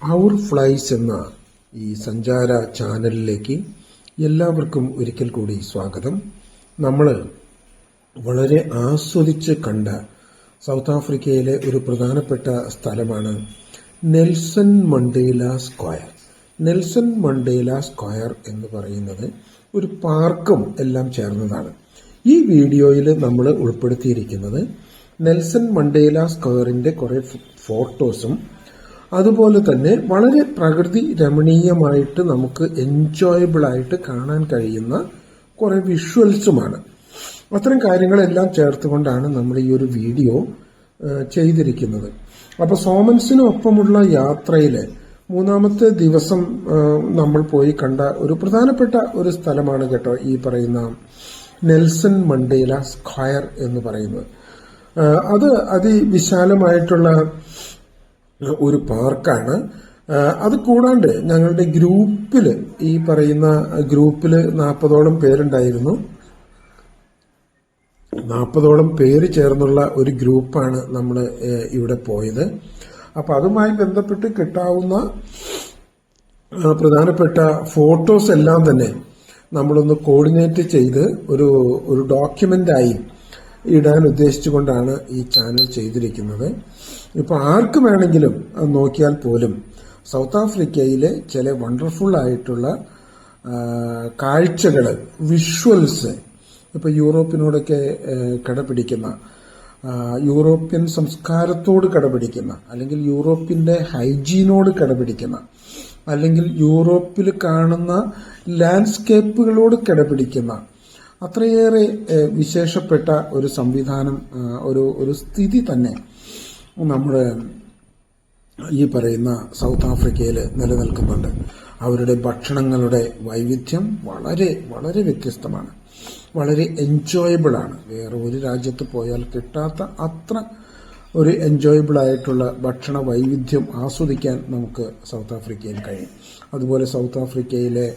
Our flies എന്ന ഈ സഞ്ചാര ചാനലിലേക്ക് എല്ലാവർക്കും ഒരിക്കൽ കൂടി സ്വാഗതം. നമ്മൾ വളരെ ആസ്വദിച്ച് കണ്ട സൗത്ത് ആഫ്രിക്കയിലെ ഒരു പ്രധാനപ്പെട്ട സ്ഥലമാണ് Nelson Mandela square. Nelson Mandela square എന്ന് പറയുന്നത് ഒരു പാർക്കും എല്ലാം ചേർന്നതാണ്. ഈ വീഡിയോയിൽ നമ്മൾ ഉൾപ്പെടുത്തിയിരിക്കുന്നത് നെൽസൺ മണ്ടേല സ്ക്വയറിന്റെ കുറെ ഫോട്ടോസും അതുപോലെ തന്നെ വളരെ പ്രകൃതി രമണീയമായിട്ട് നമുക്ക് എൻജോയബിൾ ആയിട്ട് കാണാൻ കഴിയുന്ന കുറെ വിഷ്വൽസുമാണ്. അത്തരം കാര്യങ്ങളെല്ലാം ചേർത്തുകൊണ്ടാണ് നമ്മൾ ഈ ഒരു വീഡിയോ ചെയ്തിരിക്കുന്നത്. അപ്പൊ സോമൻസിനൊപ്പമുള്ള യാത്രയില് മൂന്നാമത്തെ ദിവസം നമ്മൾ പോയി കണ്ട ഒരു പ്രധാനപ്പെട്ട ഒരു സ്ഥലമാണ് കേട്ടോ ഈ പറയുന്ന നെൽസൺ മണ്ടേല സ്ക്വയർ എന്ന് പറയുന്നത്. അത് അതിവിശാലമായിട്ടുള്ള ഒരു പാർക്കാണ്. അത് കൂടാണ്ട് ഞങ്ങളുടെ ഗ്രൂപ്പില് ഈ പറയുന്ന ഗ്രൂപ്പില് 40ഓളം പേരുണ്ടായിരുന്നു. 40ഓളം പേര് ചേർന്നുള്ള ഒരു ഗ്രൂപ്പാണ് നമ്മൾ ഇവിടെ പോയത്. അപ്പൊ അതുമായി ബന്ധപ്പെട്ട് കിട്ടാവുന്ന പ്രധാനപ്പെട്ട ഫോട്ടോസ് എല്ലാം തന്നെ നമ്മളൊന്ന് കോർഡിനേറ്റ് ചെയ്ത് ഒരു ഡോക്യുമെന്റായി ഇടാൻ ഉദ്ദേശിച്ചുകൊണ്ടാണ് ഈ ചാനൽ ചെയ്തിരിക്കുന്നത്. ഇപ്പൊ ആർക്ക് വേണമെങ്കിലും നോക്കിയാൽ പോലും സൗത്ത് ആഫ്രിക്കയിലെ ചില വണ്ടർഫുൾ ആയിട്ടുള്ള കാഴ്ചകള്, വിഷ്വൽസ്, ഇപ്പൊ യൂറോപ്പിനോടൊക്കെ കടപിടിക്കുന്ന, യൂറോപ്യൻ സംസ്കാരത്തോട് കടപിടിക്കുന്ന, അല്ലെങ്കിൽ യൂറോപ്പിന്റെ ഹൈജീനോട് കടപിടിക്കുന്ന, അല്ലെങ്കിൽ യൂറോപ്പിൽ കാണുന്ന ലാൻഡ്സ്കേപ്പുകളോട് കടപിടിക്കുന്ന അത്രയേറെ വിശേഷപ്പെട്ട ഒരു സംവിധാനം, ഒരു സ്ഥിതി തന്നെ നമ്മുടെ ഈ പറയുന്ന സൗത്ത് ആഫ്രിക്കയിൽ നിലനിൽക്കുന്നുണ്ട്. അവരുടെ ഭക്ഷണങ്ങളുടെ വൈവിധ്യം വളരെ വളരെ വ്യത്യസ്തമാണ്, വളരെ എൻജോയബിൾ ആണ്. വേറെ ഒരു രാജ്യത്ത് പോയാൽ കിട്ടാത്ത അത്ര ഒരു എൻജോയബിൾ ആയിട്ടുള്ള ഭക്ഷണ വൈവിധ്യം ആസ്വദിക്കാൻ നമുക്ക് സൗത്ത് ആഫ്രിക്കയിൽ കഴിയും. അതുപോലെ സൗത്ത് ആഫ്രിക്കയിലെ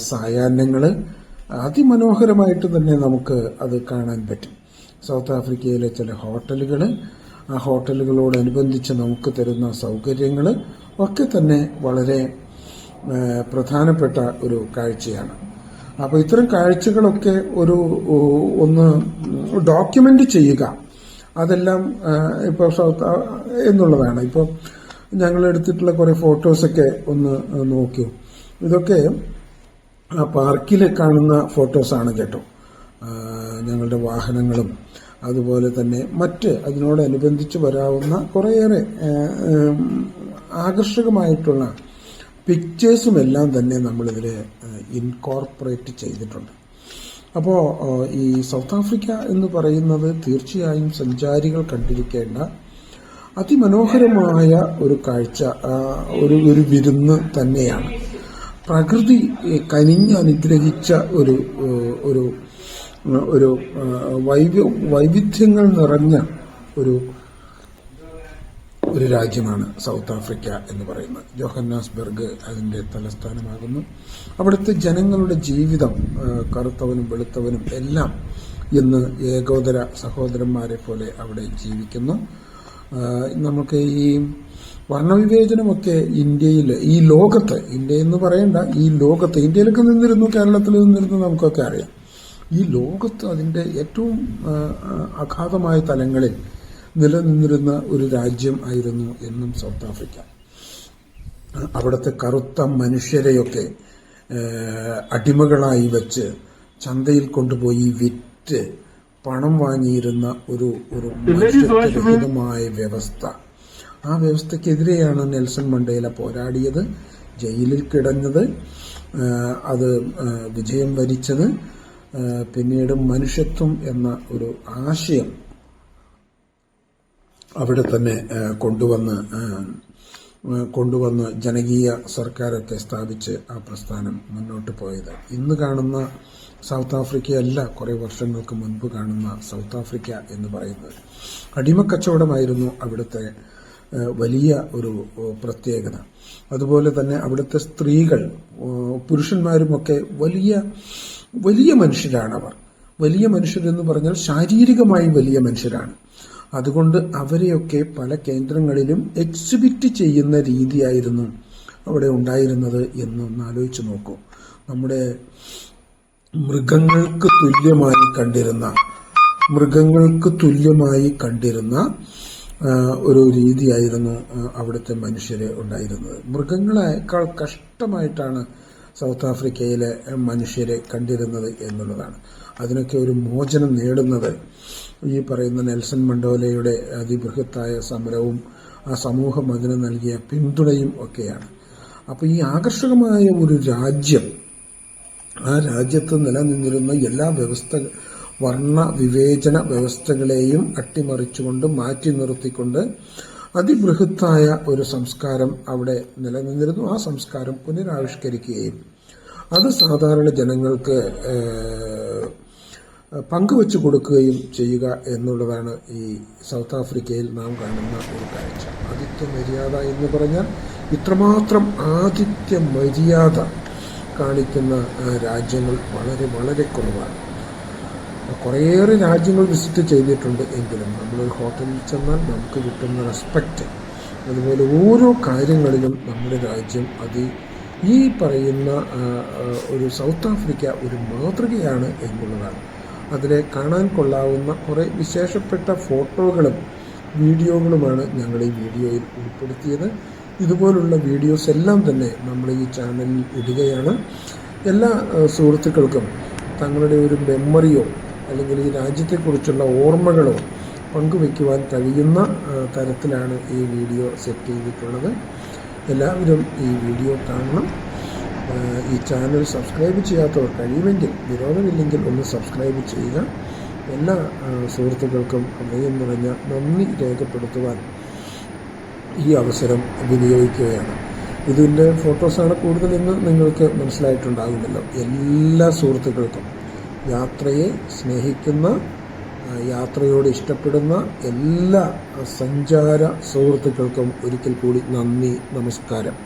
സായാഹ്നങ്ങള് അതിമനോഹരമായിട്ട് തന്നെ നമുക്ക് അത് കാണാൻ പറ്റും. സൗത്ത് ആഫ്രിക്കയിലെ ചില ഹോട്ടലുകൾ, ആ ഹോട്ടലുകളോടനുബന്ധിച്ച് നമുക്ക് തരുന്ന സൗകര്യങ്ങൾ ഒക്കെ തന്നെ വളരെ പ്രധാനപ്പെട്ട ഒരു കാഴ്ചയാണ്. അപ്പോൾ ഇത്തരം കാഴ്ചകളൊക്കെ ഒന്ന് ഡോക്യുമെന്റ് ചെയ്യുക, അതെല്ലാം ഇപ്പോൾ സൗത്ത് എന്നുള്ളതാണ്. ഇപ്പോൾ ഞങ്ങൾ എടുത്തിട്ടുള്ള കുറെ ഫോട്ടോസൊക്കെ ഒന്ന് നോക്കൂ. ഇതൊക്കെ ആ പാർക്കിൽ കാണുന്ന ഫോട്ടോസാണ് കേട്ടോ. ഞങ്ങളുടെ വാഹനങ്ങളും അതുപോലെ തന്നെ മറ്റ് അതിനോടനുബന്ധിച്ച് വരാവുന്ന കുറേയേറെ ആകർഷകമായിട്ടുള്ള പിക്ചേഴ്സും എല്ലാം തന്നെ നമ്മളിതിൽ ഇൻകോർപ്പറേറ്റ് ചെയ്തിട്ടുണ്ട്. അപ്പോൾ ഈ സൗത്ത് ആഫ്രിക്ക എന്ന് പറയുന്നത് തീർച്ചയായും സഞ്ചാരികൾ കണ്ടിരിക്കേണ്ട അതിമനോഹരമായ ഒരു കാഴ്ച, ഒരു വിരുന്ന് തന്നെയാണ്. പ്രകൃതി കനിഞ്ഞ് അനുഗ്രഹിച്ച ഒരു വൈവിധ്യങ്ങൾ നിറഞ്ഞ ഒരു രാജ്യമാണ് സൗത്ത് ആഫ്രിക്ക എന്ന് പറയുന്നത്. ജോഹന്നാസ്ബർഗ് അതിന്റെ തലസ്ഥാനമാകുന്നു. അവിടുത്തെ ജനങ്ങളുടെ ജീവിതം കറുത്തവനും വെളുത്തവനും എല്ലാം ഇന്ന് ഏകോദര സഹോദരന്മാരെ പോലെ അവിടെ ജീവിക്കുന്നു. നമുക്ക് ഈ വർണ്ണവിവേചനമൊക്കെ ഇന്ത്യയിൽ, ഈ ലോകത്ത്, ഇന്ത്യ എന്ന് പറയണ്ട, ഈ ലോകത്ത്, ഇന്ത്യയിലൊക്കെ നിന്നിരുന്നു, കേരളത്തിൽ നിന്നിരുന്നു, നമുക്കൊക്കെ അറിയാം. ഈ ലോകത്ത് അതിന്റെ ഏറ്റവും അഗാധമായ തലങ്ങളിൽ നിലനിന്നിരുന്ന ഒരു രാജ്യം ആയിരുന്നു എന്നും സൗത്ത് ആഫ്രിക്ക. അവിടുത്തെ കറുത്ത മനുഷ്യരെയൊക്കെ അടിമകളായി വെച്ച് ചന്തയിൽ കൊണ്ടുപോയി വിറ്റ് പണം വാങ്ങിയിരുന്ന ഒരു മനുഷ്യത്വരഹിതമായ വ്യവസ്ഥ. ആ വ്യവസ്ഥക്കെതിരെയാണ് നെൽസൺ മണ്ടേല പോരാടിയത്, ജയിലിൽ കിടന്നത്, അത് വിജയം വരിച്ചത്. പിന്നീട് മനുഷ്യത്വം എന്ന ഒരു ആശയം അവിടെ തന്നെ കൊണ്ടുവന്ന് ജനകീയ സർക്കാരൊക്കെ സ്ഥാപിച്ച് ആ പ്രസ്ഥാനം മുന്നോട്ട് പോയത്. ഇന്ന് കാണുന്ന സൗത്ത് ആഫ്രിക്കയല്ല കുറെ വർഷങ്ങൾക്ക് മുൻപ് കാണുന്ന സൗത്ത് ആഫ്രിക്ക എന്ന് പറയുന്നത്. അടിമക്കച്ചവടമായിരുന്നു അവിടുത്തെ വലിയ ഒരു പ്രത്യേകത. അതുപോലെ തന്നെ അവിടുത്തെ സ്ത്രീകൾ, പുരുഷന്മാരുമൊക്കെ വലിയ വലിയ മനുഷ്യരാണ്. അവർ വലിയ മനുഷ്യരെന്ന് പറഞ്ഞാൽ ശാരീരികമായി വലിയ മനുഷ്യരാണ്. അതുകൊണ്ട് അവരെയൊക്കെ പല കേന്ദ്രങ്ങളിലും എക്സിബിറ്റ് ചെയ്യുന്ന രീതിയായിരുന്നു അവിടെ ഉണ്ടായിരുന്നത് എന്നൊന്ന് ആലോചിച്ച് നോക്കൂ. നമ്മുടെ മൃഗങ്ങൾക്ക് തുല്യമായി കണ്ടിരുന്ന ഒരു രീതിയായിരുന്നു അവിടുത്തെ മനുഷ്യരെ ഉണ്ടായിരുന്നത്. മൃഗങ്ങളെക്കാൾ കഷ്ടമായിട്ടാണ് സൗത്ത് ആഫ്രിക്കയിലെ മനുഷ്യരെ കണ്ടിരുന്നത് എന്നുള്ളതാണ്. അതിനൊക്കെ ഒരു മോചനം നേടുന്നത് ഈ പറയുന്ന നെൽസൺ മണ്ടേലയുടെ അതിബൃഹത്തായ സമരവും ആ സമൂഹം അതിന് നൽകിയ പിന്തുണയും ഒക്കെയാണ്. അപ്പോൾ ഈ ആകർഷകമായ ഒരു രാജ്യം, ആ രാജ്യത്ത് നിലനിന്നിരുന്ന എല്ലാ വർണ്ണ വിവേചന വ്യവസ്ഥകളെയും അട്ടിമറിച്ചുകൊണ്ട് മാറ്റി നിർത്തിക്കൊണ്ട് അതിബൃഹത്തായ ഒരു സംസ്കാരം അവിടെ നിലനിന്നിരുന്നു. ആ സംസ്കാരം പുനരാവിഷ്കരിക്കുകയും അത് സാധാരണ ജനങ്ങൾക്ക് പങ്കുവെച്ചു കൊടുക്കുകയും ചെയ്യുക എന്നുള്ളതാണ് ഈ സൗത്ത് ആഫ്രിക്കയിൽ നാം കാണുന്ന ഒരു കാഴ്ച. ആതിഥ്യ മര്യാദ എന്ന് പറഞ്ഞാൽ ഇത്രമാത്രം ആതിഥ്യ മര്യാദ കാണിക്കുന്ന രാജ്യങ്ങൾ വളരെ വളരെ കുറവാണ്. കുറേയേറെ രാജ്യങ്ങൾ വിസിറ്റ് ചെയ്തിട്ടുണ്ട് എങ്കിലും നമ്മളൊരു ഹോട്ടലിൽ ചെന്നാൽ നമുക്ക് കിട്ടുന്ന റെസ്പെക്റ്റ്, അതുപോലെ ഓരോ കാര്യങ്ങളിലും നമ്മുടെ രാജ്യം ഈ പറയുന്ന ഒരു സൗത്ത് ആഫ്രിക്ക ഒരു മാതൃകയാണ് എന്നുള്ളതാണ്. അതിലെ കാണാൻ കൊള്ളാവുന്ന കുറേ വിശേഷപ്പെട്ട ഫോട്ടോകളും വീഡിയോകളുമാണ് ഞങ്ങൾ ഈ വീഡിയോയിൽ ഉൾപ്പെടുത്തിയത്. ഇതുപോലുള്ള വീഡിയോസ് എല്ലാം തന്നെ നമ്മൾ ഈ ചാനലിൽ ഇടുകയാണ്. എല്ലാ സുഹൃത്തുക്കൾക്കും തങ്ങളുടെ ഒരു മെമ്മറിയോ അല്ലെങ്കിൽ ഈ രാജ്യത്തെക്കുറിച്ചുള്ള ഓർമ്മകളോ പങ്കുവയ്ക്കുവാൻ കഴിയുന്ന തരത്തിലാണ് ഈ വീഡിയോ സെറ്റ് ചെയ്തിട്ടുള്ളത്. എല്ലാവരും ഈ വീഡിയോ കാണണം. ഈ ചാനൽ സബ്സ്ക്രൈബ് ചെയ്യാത്തവർ കഴിയുമെങ്കിൽ, വിരോധമില്ലെങ്കിൽ ഒന്ന് സബ്സ്ക്രൈബ് ചെയ്യുക. എല്ലാ സുഹൃത്തുക്കൾക്കും ഹൃദയം നിറഞ്ഞ നന്ദി രേഖപ്പെടുത്തുവാൻ ഈ അവസരം വിനിയോഗിക്കുകയാണ്. ഇതിൻ്റെ ഫോട്ടോസാണ് കൂടുതലെന്ന് നിങ്ങൾക്ക് മനസ്സിലായിട്ടുണ്ടാകുമല്ലോ. എല്ലാ സുഹൃത്തുക്കൾക്കും, യാത്രയെ സ്നേഹിക്കുന്ന, യാത്രയോട് ഇഷ്ടപ്പെടുന്ന എല്ലാ സഞ്ചാര സുഹൃത്തുക്കൾക്കും ഒരിക്കൽ കൂടി നന്ദി, നമസ്കാരം.